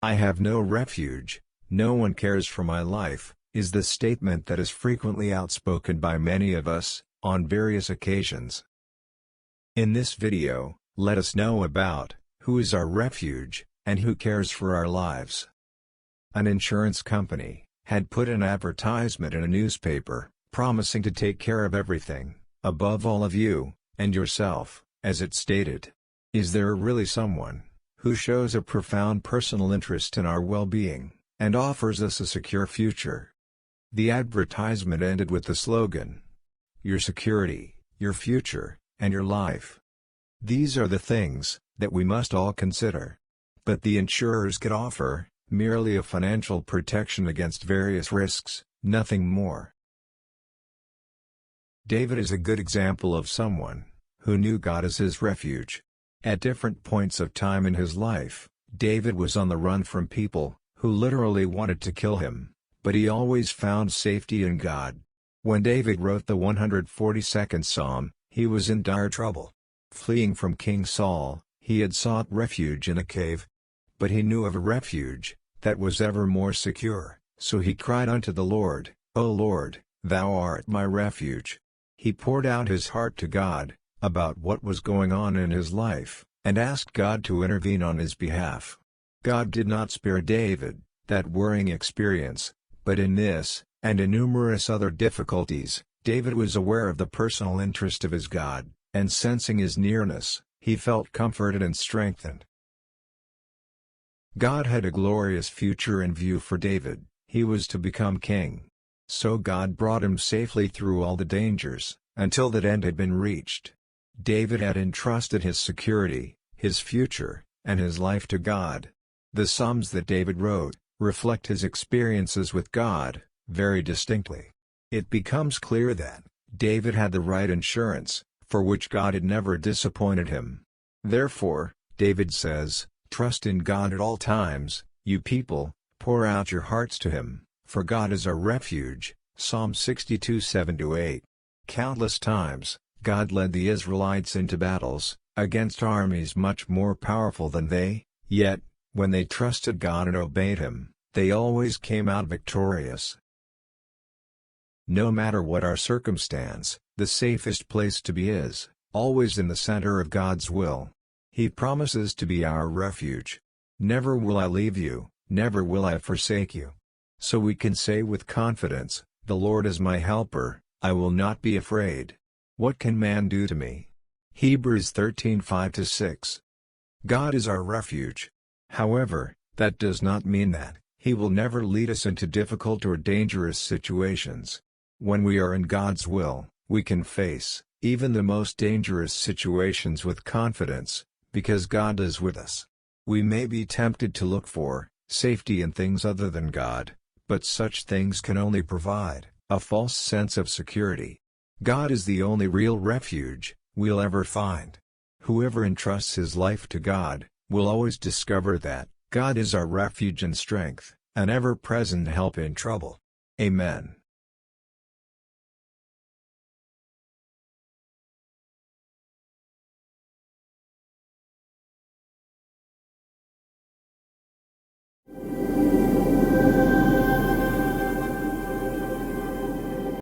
"I have no refuge, no one cares for my life," is the statement that is frequently outspoken by many of us, on various occasions. In this video, let us know about who is our refuge, and who cares for our lives. An insurance company had put an advertisement in a newspaper, promising to take care of everything, above all of you, and yourself, as it stated. Is there really someone who shows a profound personal interest in our well-being, and offers us a secure future? The advertisement ended with the slogan, "Your security, your future, and your life." These are the things that we must all consider. But the insurers could offer merely a financial protection against various risks, nothing more. David is a good example of someone who knew God as his refuge. At different points of time in his life, David was on the run from people who literally wanted to kill him, but he always found safety in God. When David wrote the 142nd Psalm, he was in dire trouble. Fleeing from King Saul, he had sought refuge in a cave. But he knew of a refuge that was ever more secure, so he cried unto the Lord, "O Lord, thou art my refuge." He poured out his heart to God about what was going on in his life, and asked God to intervene on his behalf. God did not spare David that worrying experience, but in this, and in numerous other difficulties, David was aware of the personal interest of his God, and sensing his nearness, he felt comforted and strengthened. God had a glorious future in view for David. He was to become king. So God brought him safely through all the dangers, until that end had been reached. David had entrusted his security, his future, and his life to God. The Psalms that David wrote reflect his experiences with God very distinctly. It becomes clear that David had the right insurance, for which God had never disappointed him. Therefore, David says, "Trust in God at all times, you people, pour out your hearts to Him, for God is our refuge." Psalm 62 7-8. Countless times, God led the Israelites into battles, against armies much more powerful than they, yet, when they trusted God and obeyed Him, they always came out victorious. No matter what our circumstance, the safest place to be is always in the center of God's will. He promises to be our refuge. "Never will I leave you, never will I forsake you." So we can say with confidence, "The Lord is my helper, I will not be afraid. What can man do to me?" Hebrews 13:5-6. God is our refuge. However, that does not mean that He will never lead us into difficult or dangerous situations. When we are in God's will, we can face even the most dangerous situations with confidence, because God is with us. We may be tempted to look for safety in things other than God, but such things can only provide a false sense of security. God is the only real refuge we'll ever find. Whoever entrusts his life to God will always discover that God is our refuge and strength, an ever-present help in trouble. Amen.